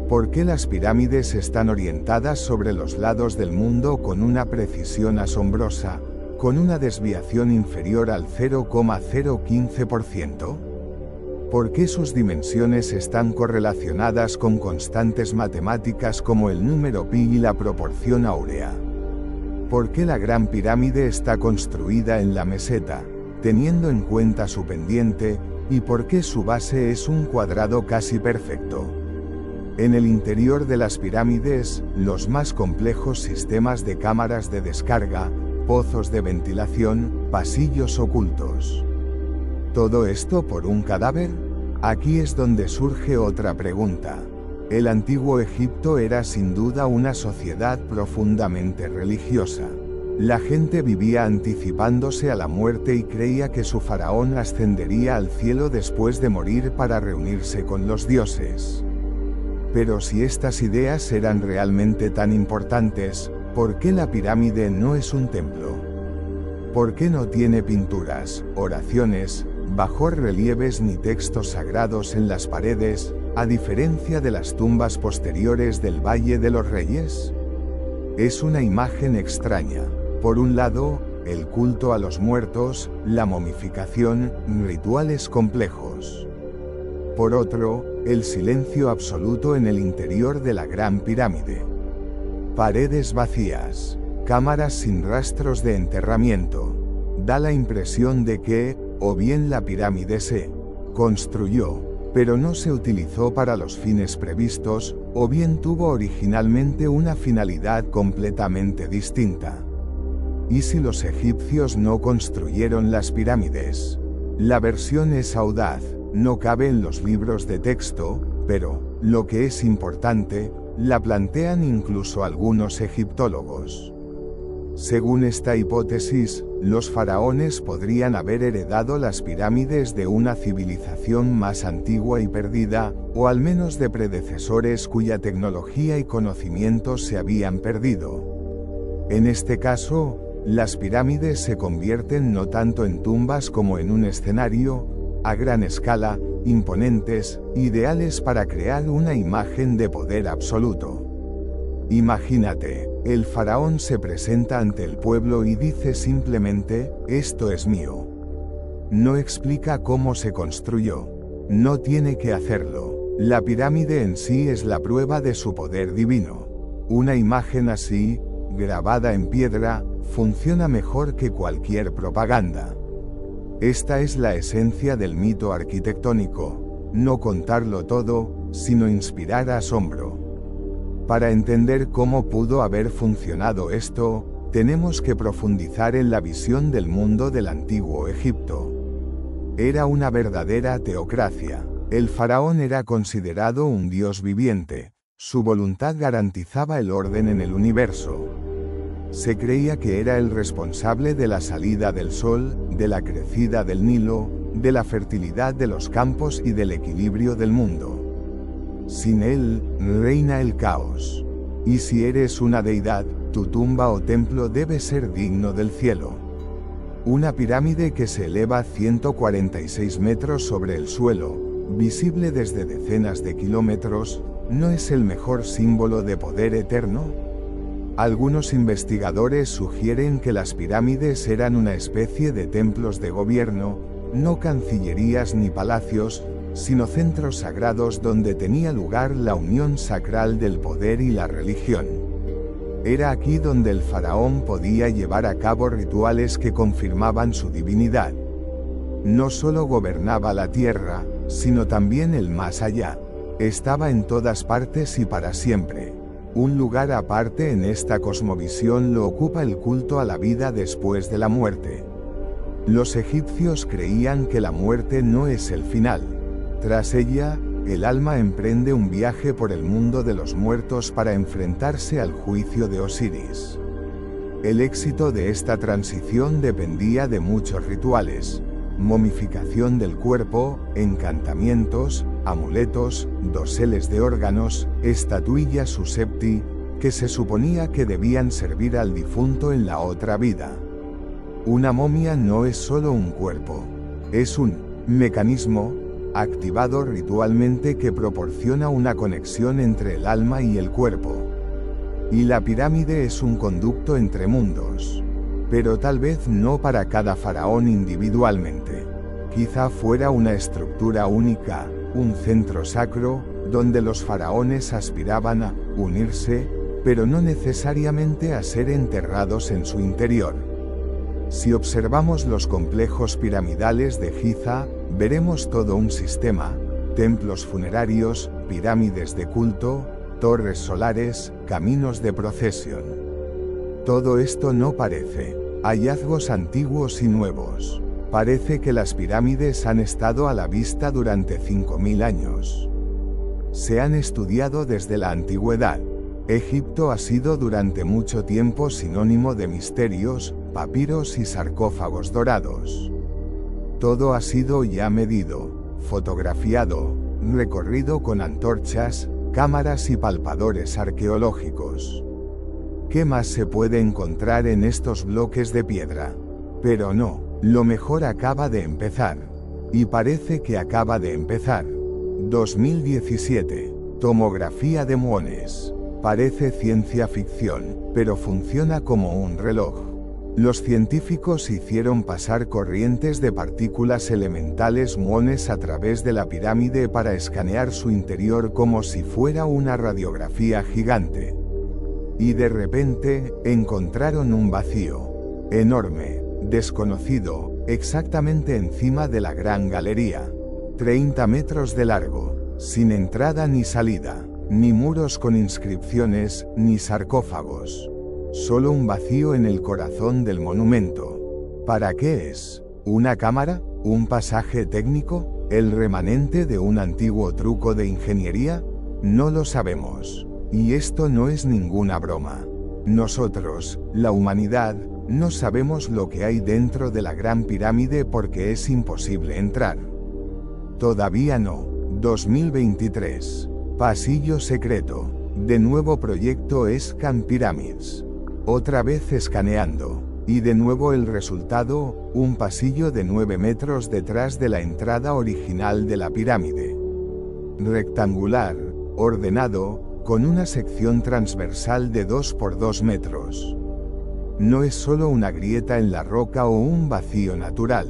¿Por qué las pirámides están orientadas sobre los lados del mundo con una precisión asombrosa, con una desviación inferior al 0,015%? ¿Por qué sus dimensiones están correlacionadas con constantes matemáticas como el número pi y la proporción áurea? ¿Por qué la Gran Pirámide está construida en la meseta, teniendo en cuenta su pendiente, y por qué su base es un cuadrado casi perfecto? En el interior de las pirámides, los más complejos sistemas de cámaras de descarga, pozos de ventilación, pasillos ocultos. ¿Todo esto por un cadáver? Aquí es donde surge otra pregunta. El antiguo Egipto era sin duda una sociedad profundamente religiosa. La gente vivía anticipándose a la muerte y creía que su faraón ascendería al cielo después de morir para reunirse con los dioses. Pero si estas ideas eran realmente tan importantes, ¿por qué la pirámide no es un templo? ¿Por qué no tiene pinturas, oraciones, bajorrelieves ni textos sagrados en las paredes, a diferencia de las tumbas posteriores del Valle de los Reyes? Es una imagen extraña. Por un lado, el culto a los muertos, la momificación, rituales complejos. Por otro, el silencio absoluto en el interior de la Gran Pirámide. Paredes vacías, cámaras sin rastros de enterramiento. Da la impresión de que, o bien la pirámide se construyó, pero no se utilizó para los fines previstos, o bien tuvo originalmente una finalidad completamente distinta. ¿Y si los egipcios no construyeron las pirámides? La versión es audaz, no cabe en los libros de texto, pero, lo que es importante, la plantean incluso algunos egiptólogos. Según esta hipótesis, los faraones podrían haber heredado las pirámides de una civilización más antigua y perdida, o al menos de predecesores cuya tecnología y conocimientos se habían perdido. En este caso, las pirámides se convierten no tanto en tumbas como en un escenario, a gran escala, imponentes, ideales para crear una imagen de poder absoluto. Imagínate, el faraón se presenta ante el pueblo y dice simplemente, esto es mío. No explica cómo se construyó. No tiene que hacerlo. La pirámide en sí es la prueba de su poder divino. Una imagen así, grabada en piedra, funciona mejor que cualquier propaganda. Esta es la esencia del mito arquitectónico, no contarlo todo, sino inspirar asombro. Para entender cómo pudo haber funcionado esto, tenemos que profundizar en la visión del mundo del antiguo Egipto. Era una verdadera teocracia. El faraón era considerado un dios viviente. Su voluntad garantizaba el orden en el universo. Se creía que era el responsable de la salida del sol, de la crecida del Nilo, de la fertilidad de los campos y del equilibrio del mundo. Sin él, reina el caos. Y si eres una deidad, tu tumba o templo debe ser digno del cielo. Una pirámide que se eleva 146 metros sobre el suelo, visible desde decenas de kilómetros, ¿no es el mejor símbolo de poder eterno? Algunos investigadores sugieren que las pirámides eran una especie de templos de gobierno, no cancillerías ni palacios, sino centros sagrados donde tenía lugar la unión sacral del poder y la religión. Era aquí donde el faraón podía llevar a cabo rituales que confirmaban su divinidad. No solo gobernaba la tierra, sino también el más allá. Estaba en todas partes y para siempre. Un lugar aparte en esta cosmovisión lo ocupa el culto a la vida después de la muerte. Los egipcios creían que la muerte no es el final. Tras ella, el alma emprende un viaje por el mundo de los muertos para enfrentarse al juicio de Osiris. El éxito de esta transición dependía de muchos rituales: momificación del cuerpo, encantamientos, amuletos, doseles de órganos, estatuillas suscepti, que se suponía que debían servir al difunto en la otra vida. Una momia no es solo un cuerpo, es un mecanismo activado ritualmente que proporciona una conexión entre el alma y el cuerpo. Y la pirámide es un conducto entre mundos. Pero tal vez no para cada faraón individualmente. Quizá fuera una estructura única, un centro sacro, donde los faraones aspiraban a unirse, pero no necesariamente a ser enterrados en su interior. Si observamos los complejos piramidales de Giza, veremos todo un sistema: templos funerarios, pirámides de culto, torres solares, caminos de procesión. Todo esto no parece hallazgos antiguos y nuevos. Parece que las pirámides han estado a la vista durante 5000 años. Se han estudiado desde la antigüedad. Egipto ha sido durante mucho tiempo sinónimo de misterios, papiros y sarcófagos dorados. Todo ha sido ya medido, fotografiado, recorrido con antorchas, cámaras y palpadores arqueológicos. ¿Qué más se puede encontrar en estos bloques de piedra? Pero no, lo mejor acaba de empezar. Y parece que acaba de empezar. 2017. Tomografía de muones. Parece ciencia ficción, pero funciona como un reloj. Los científicos hicieron pasar corrientes de partículas elementales muones a través de la pirámide para escanear su interior como si fuera una radiografía gigante. Y de repente, encontraron un vacío enorme, desconocido, exactamente encima de la gran galería. 30 metros de largo, sin entrada ni salida. Ni muros con inscripciones, ni sarcófagos. Solo un vacío en el corazón del monumento. ¿Para qué es? ¿Una cámara? ¿Un pasaje técnico? ¿El remanente de un antiguo truco de ingeniería? No lo sabemos. Y esto no es ninguna broma. Nosotros, la humanidad, no sabemos lo que hay dentro de la Gran Pirámide porque es imposible entrar. Todavía no. 2023. Pasillo secreto. De nuevo proyecto Scan Pyramids. Otra vez escaneando. Y de nuevo el resultado, un pasillo de 9 metros detrás de la entrada original de la pirámide. Rectangular, ordenado, con una sección transversal de 2 por 2 metros. No es solo una grieta en la roca o un vacío natural.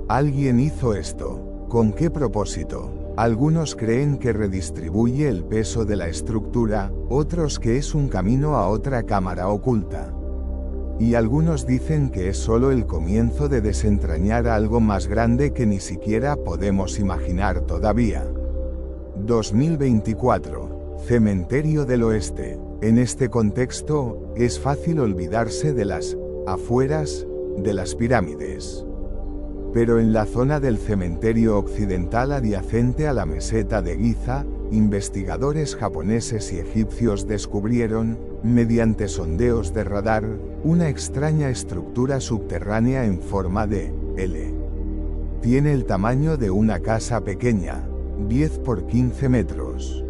Alguien hizo esto. ¿Con qué propósito? Algunos creen que redistribuye el peso de la estructura, otros que es un camino a otra cámara oculta. Y algunos dicen que es solo el comienzo de desentrañar algo más grande que ni siquiera podemos imaginar todavía. 2024. Cementerio del Oeste. En este contexto, es fácil olvidarse de las afueras de las pirámides. Pero en la zona del cementerio occidental adyacente a la meseta de Giza, investigadores japoneses y egipcios descubrieron, mediante sondeos de radar, una extraña estructura subterránea en forma de L. Tiene el tamaño de una casa pequeña, 10 por 15 metros.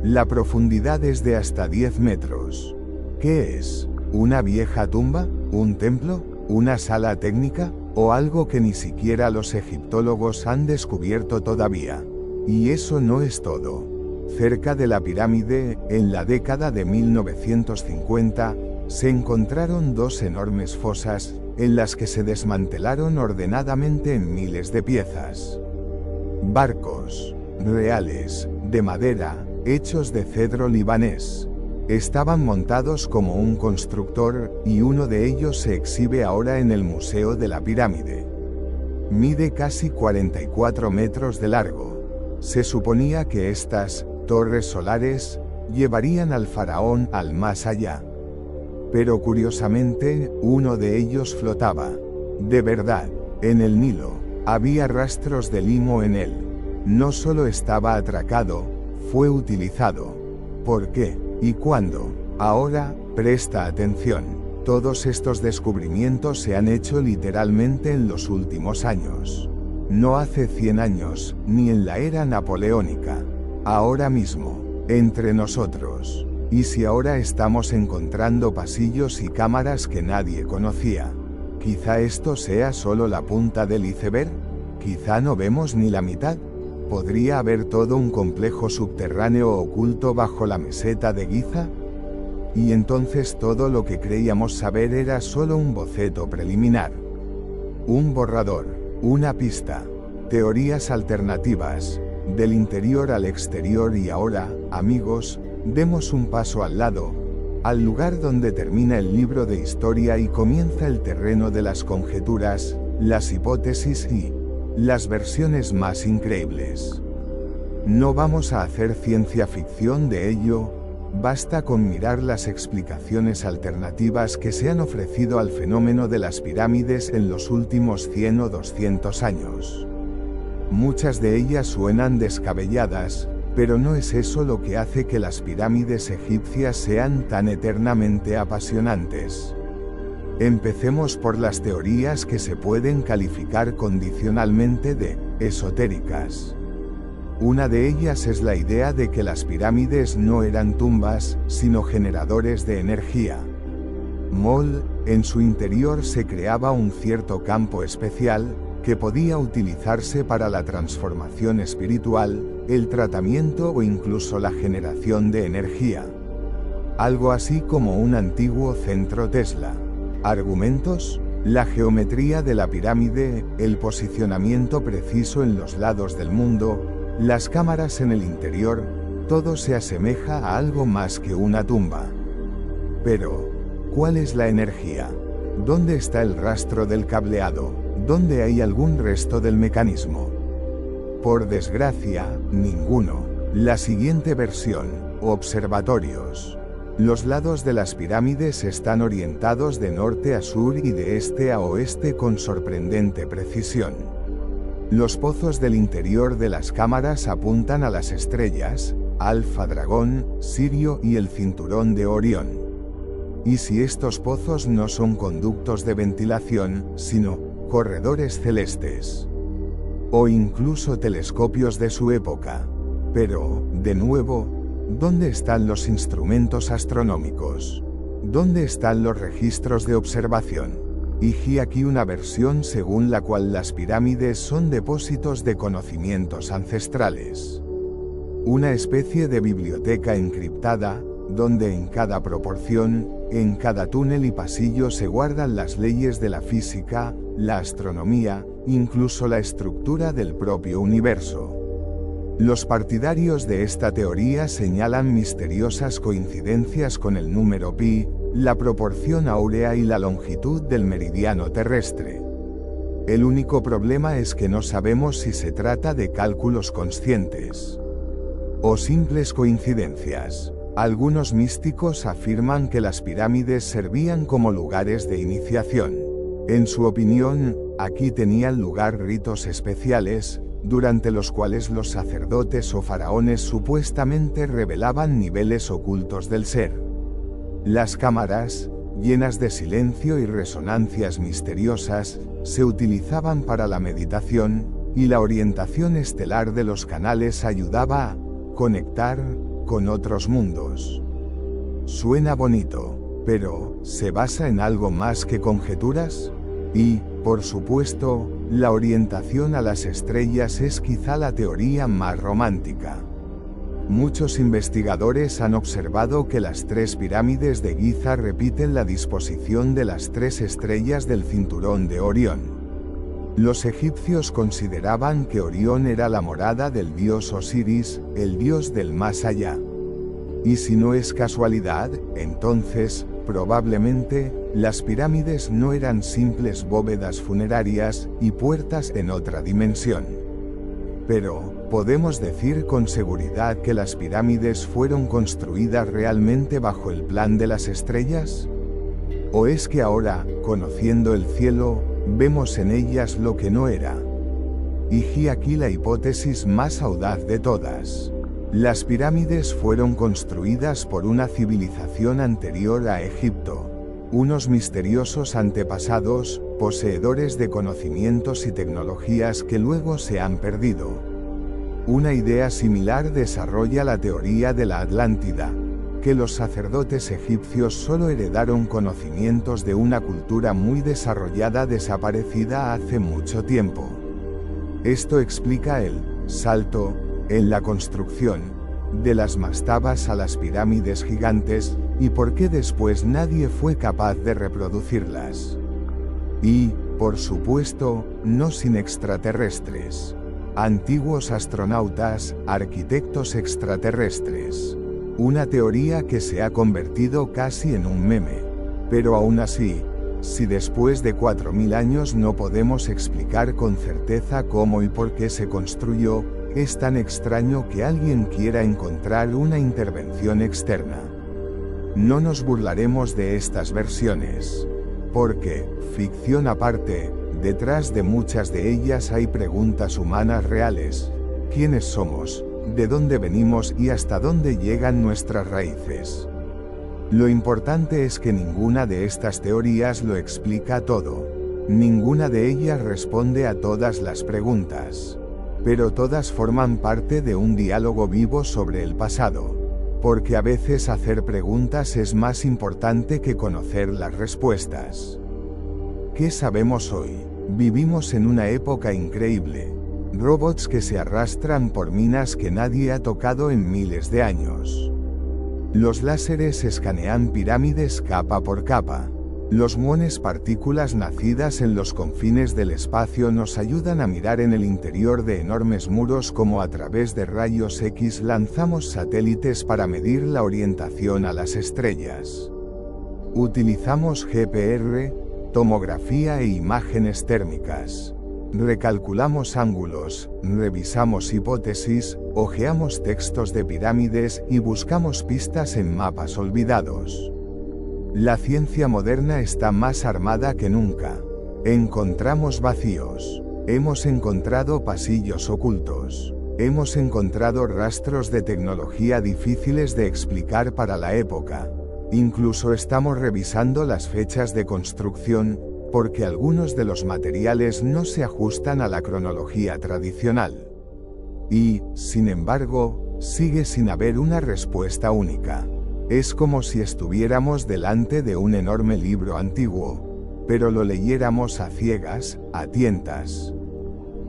La profundidad es de hasta 10 metros. ¿Qué es? ¿Una vieja tumba? ¿Un templo? ¿Una sala técnica? ¿O algo que ni siquiera los egiptólogos han descubierto todavía? Y eso no es todo. Cerca de la pirámide, en la década de 1950, se encontraron 2 enormes fosas, en las que se desmantelaron ordenadamente en miles de piezas. Barcos reales, de madera, hechos de cedro libanés. Estaban montados como un constructor, y uno de ellos se exhibe ahora en el Museo de la Pirámide. Mide casi 44 metros de largo. Se suponía que estas torres solares llevarían al faraón al más allá. Pero curiosamente, uno de ellos flotaba. De verdad, en el Nilo. Había rastros de limo en él. No solo estaba atracado, fue utilizado. ¿Por qué? ¿Y cuándo? Ahora, presta atención. Todos estos descubrimientos se han hecho literalmente en los últimos años. No hace 100 años, ni en la era napoleónica. Ahora mismo, entre nosotros. ¿Y si ahora estamos encontrando pasillos y cámaras que nadie conocía? ¿Quizá esto sea solo la punta del iceberg? ¿Quizá no vemos ni la mitad? ¿Podría haber todo un complejo subterráneo oculto bajo la meseta de Giza? Y entonces todo lo que creíamos saber era solo un boceto preliminar. Un borrador, una pista, teorías alternativas, del interior al exterior y ahora, amigos, demos un paso al lado, al lugar donde termina el libro de historia y comienza el terreno de las conjeturas, las hipótesis y las versiones más increíbles. No vamos a hacer ciencia ficción de ello, basta con mirar las explicaciones alternativas que se han ofrecido al fenómeno de las pirámides en los últimos 100 o 200 años. Muchas de ellas suenan descabelladas, pero no es eso lo que hace que las pirámides egipcias sean tan eternamente apasionantes. Empecemos por las teorías que se pueden calificar condicionalmente de esotéricas. Una de ellas es la idea de que las pirámides no eran tumbas, sino generadores de energía. En su interior se creaba un cierto campo especial, que podía utilizarse para la transformación espiritual, el tratamiento o incluso la generación de energía. Algo así como un antiguo centro Tesla. ¿Argumentos? La geometría de la pirámide, el posicionamiento preciso en los lados del mundo, las cámaras en el interior, todo se asemeja a algo más que una tumba. Pero, ¿cuál es la energía? ¿Dónde está el rastro del cableado? ¿Dónde hay algún resto del mecanismo? Por desgracia, ninguno. La siguiente versión: observatorios. Los lados de las pirámides están orientados de norte a sur y de este a oeste con sorprendente precisión. Los pozos del interior de las cámaras apuntan a las estrellas, Alfa Dragón, Sirio y el cinturón de Orión. ¿Y si estos pozos no son conductos de ventilación, sino corredores celestes? O incluso telescopios de su época. Pero, de nuevo, ¿dónde están los instrumentos astronómicos? ¿Dónde están los registros de observación? Y aquí una versión según la cual las pirámides son depósitos de conocimientos ancestrales. Una especie de biblioteca encriptada, donde en cada proporción, en cada túnel y pasillo se guardan las leyes de la física, la astronomía, incluso la estructura del propio universo. Los partidarios de esta teoría señalan misteriosas coincidencias con el número pi, la proporción áurea y la longitud del meridiano terrestre. El único problema es que no sabemos si se trata de cálculos conscientes o simples coincidencias. Algunos místicos afirman que las pirámides servían como lugares de iniciación. En su opinión, aquí tenían lugar ritos especiales, durante los cuales los sacerdotes o faraones supuestamente revelaban niveles ocultos del ser. Las cámaras, llenas de silencio y resonancias misteriosas, se utilizaban para la meditación, y la orientación estelar de los canales ayudaba a conectar con otros mundos. Suena bonito, pero ¿se basa en algo más que conjeturas? Y, por supuesto, la orientación a las estrellas es quizá la teoría más romántica. Muchos investigadores han observado que las tres pirámides de Giza repiten la disposición de las tres estrellas del cinturón de Orión. Los egipcios consideraban que Orión era la morada del dios Osiris, el dios del más allá. Y si no es casualidad, entonces, probablemente, las pirámides no eran simples bóvedas funerarias y puertas en otra dimensión. Pero, ¿podemos decir con seguridad que las pirámides fueron construidas realmente bajo el plan de las estrellas? ¿O es que ahora, conociendo el cielo, vemos en ellas lo que no era? Y aquí la hipótesis más audaz de todas. Las pirámides fueron construidas por una civilización anterior a Egipto. Unos misteriosos antepasados, poseedores de conocimientos y tecnologías que luego se han perdido. Una idea similar desarrolla la teoría de la Atlántida, que los sacerdotes egipcios solo heredaron conocimientos de una cultura muy desarrollada desaparecida hace mucho tiempo. Esto explica el salto, en la construcción, de las mastabas a las pirámides gigantes, y por qué después nadie fue capaz de reproducirlas. Y, por supuesto, no sin extraterrestres. Antiguos astronautas, arquitectos extraterrestres. Una teoría que se ha convertido casi en un meme. Pero aún así, si después de 4000 años no podemos explicar con certeza cómo y por qué se construyó, es tan extraño que alguien quiera encontrar una intervención externa. No nos burlaremos de estas versiones. Porque, ficción aparte, detrás de muchas de ellas hay preguntas humanas reales. ¿Quiénes somos? ¿De dónde venimos y hasta dónde llegan nuestras raíces? Lo importante es que ninguna de estas teorías lo explica todo. Ninguna de ellas responde a todas las preguntas. Pero todas forman parte de un diálogo vivo sobre el pasado. Porque a veces hacer preguntas es más importante que conocer las respuestas. ¿Qué sabemos hoy? Vivimos en una época increíble. Robots que se arrastran por minas que nadie ha tocado en miles de años. Los láseres escanean pirámides capa por capa. Los muones partículas nacidas en los confines del espacio nos ayudan a mirar en el interior de enormes muros como a través de rayos X lanzamos satélites para medir la orientación a las estrellas. Utilizamos GPR, tomografía e imágenes térmicas. Recalculamos ángulos, revisamos hipótesis, hojeamos textos de pirámides y buscamos pistas en mapas olvidados. La ciencia moderna está más armada que nunca. Encontramos vacíos. Hemos encontrado pasillos ocultos. Hemos encontrado rastros de tecnología difíciles de explicar para la época. Incluso estamos revisando las fechas de construcción, porque algunos de los materiales no se ajustan a la cronología tradicional. Y, sin embargo, sigue sin haber una respuesta única. Es como si estuviéramos delante de un enorme libro antiguo, pero lo leyéramos a ciegas, a tientas.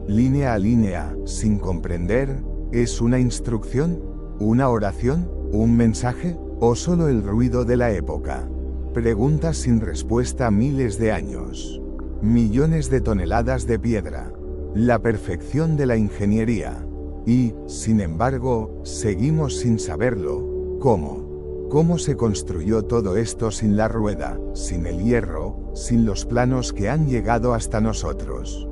Línea a línea, sin comprender, ¿es una instrucción? ¿Una oración? ¿Un mensaje? ¿O solo el ruido de la época? Preguntas sin respuesta miles de años. Millones de toneladas de piedra. La perfección de la ingeniería. Y, sin embargo, seguimos sin saberlo. ¿Cómo? ¿Cómo se construyó todo esto sin la rueda, sin el hierro, sin los planos que han llegado hasta nosotros?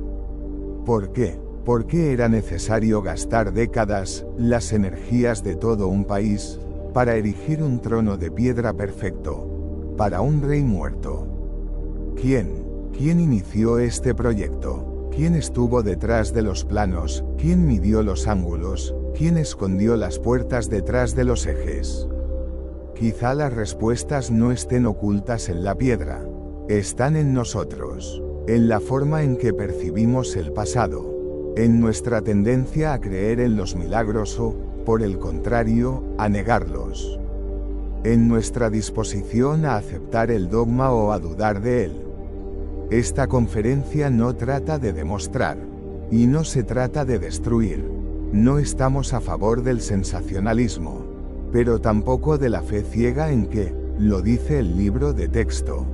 ¿Por qué? ¿Por qué era necesario gastar décadas, las energías de todo un país, para erigir un trono de piedra perfecto, para un rey muerto? ¿Quién inició este proyecto? ¿Quién estuvo detrás de los planos? ¿Quién midió los ángulos? ¿Quién escondió las puertas detrás de los ejes? Quizá las respuestas no estén ocultas en la piedra. Están en nosotros, en la forma en que percibimos el pasado, en nuestra tendencia a creer en los milagros o, por el contrario, a negarlos, en nuestra disposición a aceptar el dogma o a dudar de él. Esta conferencia no trata de demostrar, y no se trata de destruir. No estamos a favor del sensacionalismo, pero tampoco de la fe ciega en que, lo dice el libro de texto.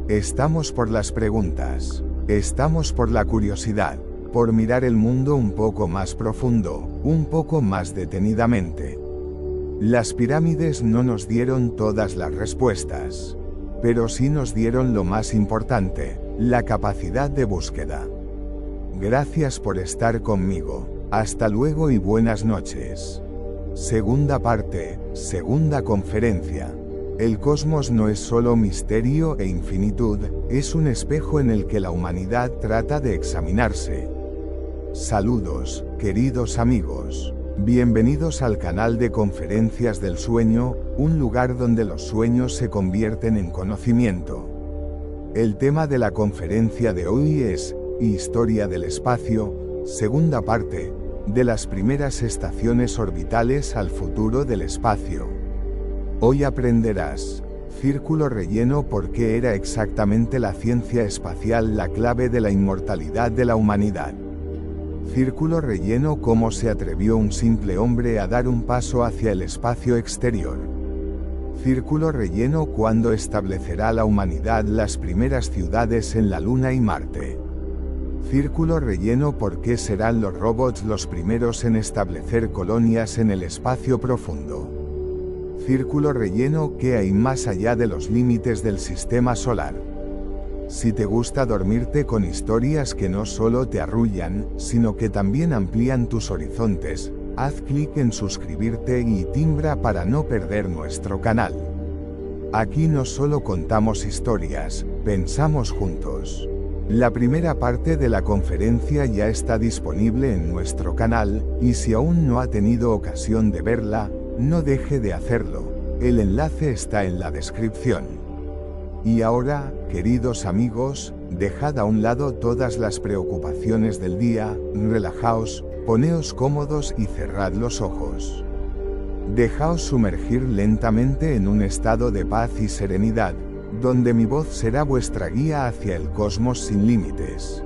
Estamos por las preguntas, estamos por la curiosidad, por mirar el mundo un poco más profundo, un poco más detenidamente. Las pirámides no nos dieron todas las respuestas, pero sí nos dieron lo más importante, la capacidad de búsqueda. Gracias por estar conmigo. Hasta luego y buenas noches. Segunda parte, segunda conferencia. El cosmos no es solo misterio e infinitud, es un espejo en el que la humanidad trata de examinarse. Saludos, queridos amigos. Bienvenidos al canal de Conferencias del Sueño, un lugar donde los sueños se convierten en conocimiento. El tema de la conferencia de hoy es Historia del espacio, segunda parte, de las primeras estaciones orbitales al futuro del espacio. Hoy aprenderás, círculo relleno, por qué era exactamente la ciencia espacial la clave de la inmortalidad de la humanidad. Círculo relleno, cómo se atrevió un simple hombre a dar un paso hacia el espacio exterior. Círculo relleno, cuándo establecerá la humanidad las primeras ciudades en la Luna y Marte. Círculo relleno, ¿por qué serán los robots los primeros en establecer colonias en el espacio profundo? Círculo relleno, ¿qué hay más allá de los límites del sistema solar? Si te gusta dormirte con historias que no solo te arrullan, sino que también amplían tus horizontes, haz clic en suscribirte y timbra para no perder nuestro canal. Aquí no solo contamos historias, pensamos juntos. La primera parte de la conferencia ya está disponible en nuestro canal, y si aún no ha tenido ocasión de verla, no deje de hacerlo. El enlace está en la descripción. Y ahora, queridos amigos, dejad a un lado todas las preocupaciones del día, relajaos, poneos cómodos y cerrad los ojos. Dejaos sumergir lentamente en un estado de paz y serenidad, donde mi voz será vuestra guía hacia el cosmos sin límites.